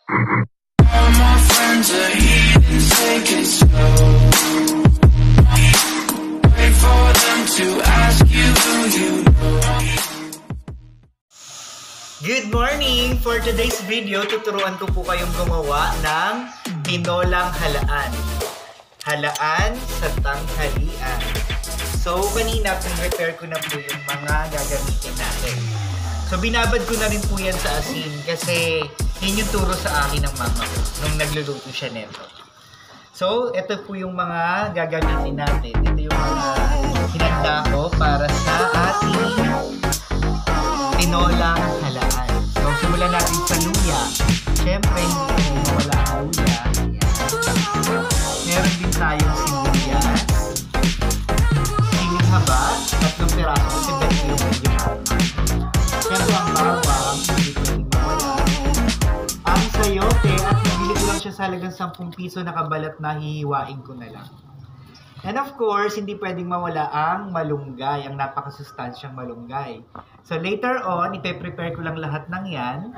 All my friends are heathens, take it slow. Wait for them to ask you who you know. Good morning! For today's video, tuturuan ko po kayong gumawa ng tinolang halaan. Halaan sa tanghalian. So, kanina, prepare ko na po yung mga gagamitin natin. So, binabad ko na rin po yan sa asin kasi yun yung turo sa akin ng mama ko nung nagluluto siya nito. So, ito po yung mga gagamitin natin. Ito yung mga hinanda ko para sa ating tinolang halaan. So, simulan natin sa luya. Siyempre, hindi ko wala ang luya. Ayan. Meron din tayong sibuyas, siling haba, 3 piraso kasi beto yung medyo mahal. Siyempre, ang bawang, hindi pwedeng mawala. Ang sayote, at nabili ko lang siya sa halagang 10 piso nakabalat na hihiwain ko na lang. And of course, hindi pwedeng mawala ang malunggay, ang napakasustansyang malunggay. So later on, ipe-prepare ko lang lahat ng yan.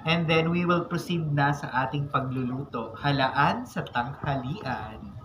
And then we will proceed na sa ating pagluluto. Halaan sa tanghalian.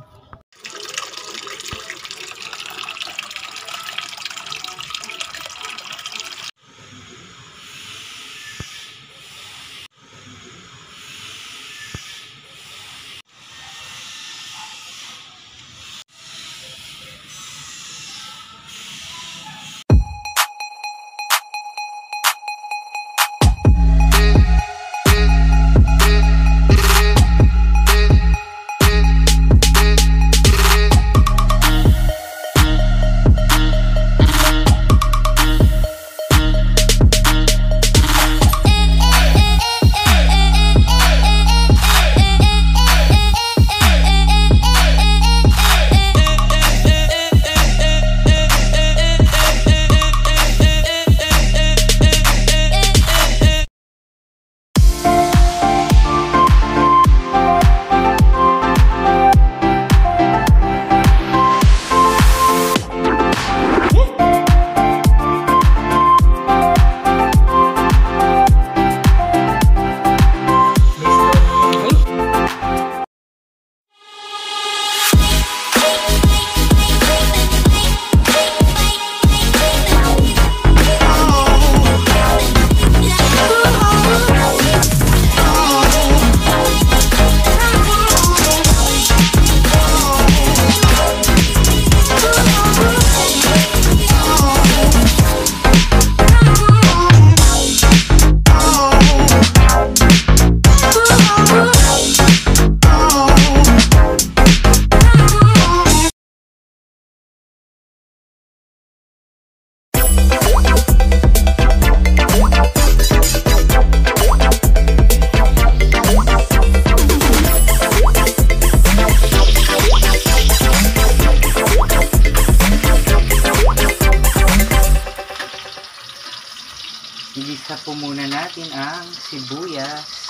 Ilista po muna natin ang sibuyas.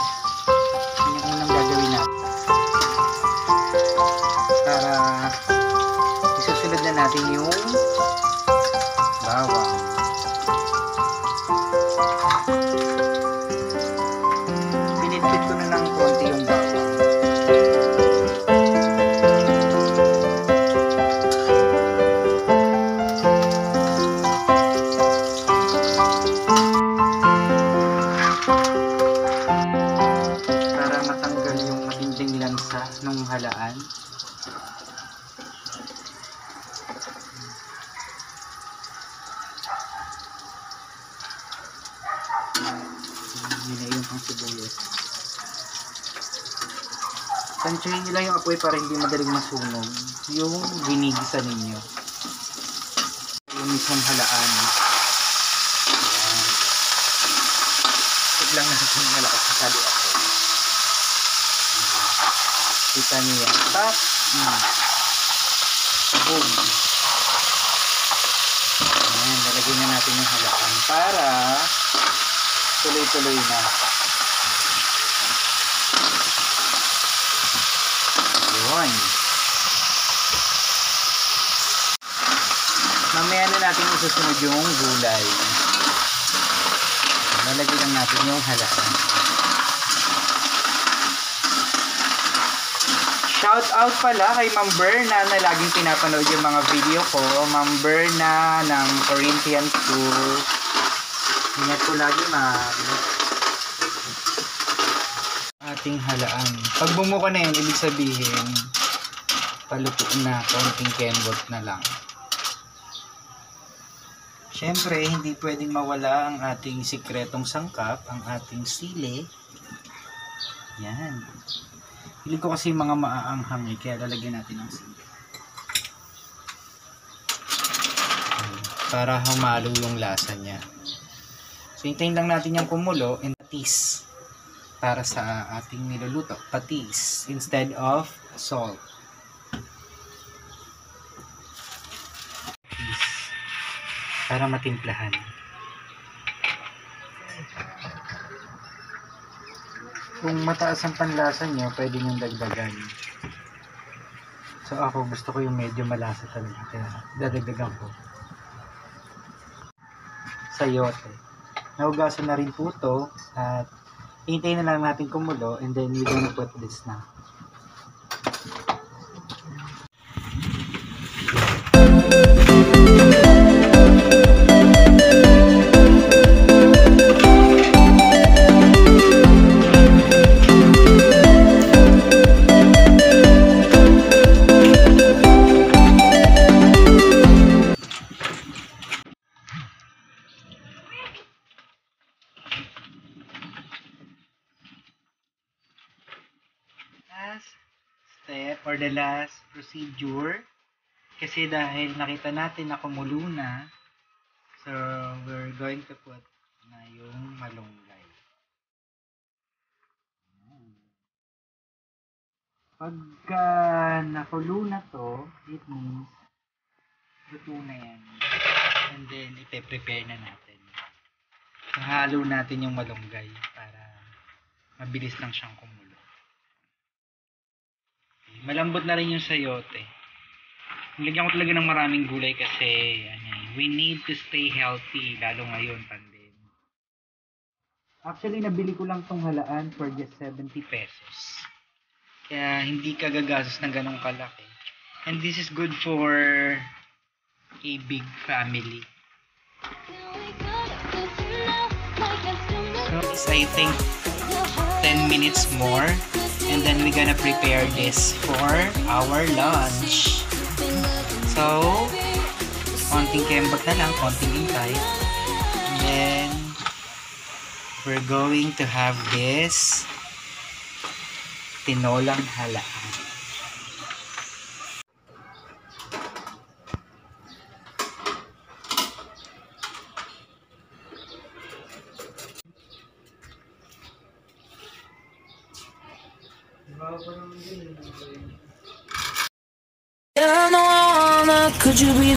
Yan yung unang gagawin natin. Para isusunod na natin yung bawang. Pinitpit ko na ng konti yung bawang. Nung halaan. Ginayong pang sibuyas. Tansyahin nyo lang yung apoy para hindi madaling masunog yung ginigisa ninyo. Yung mismong halaan. Ayan. Huwag lang natin malakas na sali ako. Kita niya. Tap. Boom. Ayan, lalagyan na natin yung halaan para tuloy-tuloy na. Yun. Mamaya na natin isusunod yung gulay. Lalagyan lang natin yung halaan. Shout out pala kay Ma'am Berna na laging pinapanood yung mga video ko. Ma'am Berna ng Corinthian School. Ingat po lagi, ma'am. Ating halaan. Pag bumuka na yan, ibig sabihin, paluto na, konting kembot na lang. Siyempre, hindi pwedeng mawala ang ating sikretong sangkap, ang ating sili. Yan. Pili ko kasi mga maaanghang kaya lalagyan natin ng sili. Para humalo yung lasa niya. So, hintayin lang natin yung kumulo and patis para sa ating niluluto. Patis instead of salt. Patis. Para matimplahan. Kung mataas ang panlasa nyo, pwede nyo dagdagan. So ako, gusto ko yung medyo malasa talaga. Kaya dadagdagan ko. Sayote. Nahugasan na rin po ito. At hintayin na lang natin kumulo. And then we're gonna put this na. Last step or the last procedure, kasi dahil nakita natin na kumulo na, so we're going to put na yung malunggay. Pagka nakulo na to, it means luto na yan. And then ipe-prepare na natin. So halo natin yung malunggay para mabilis lang siyang kumulo. Malambot na rin yung sayote. Nilagyan ko talaga ng maraming gulay kasi we need to stay healthy, lalo ngayon, pandemic. Actually, nabili ko lang tong halaan for just 70 pesos. Kaya hindi ka gagastos ng ganong kalaki. And this is good for a big family. So, I think 10 minutes more. And then we're gonna prepare this for our lunch. So, konting kembot na lang, konting hintay. And then, we're going to have this tinolang halaan. Could you be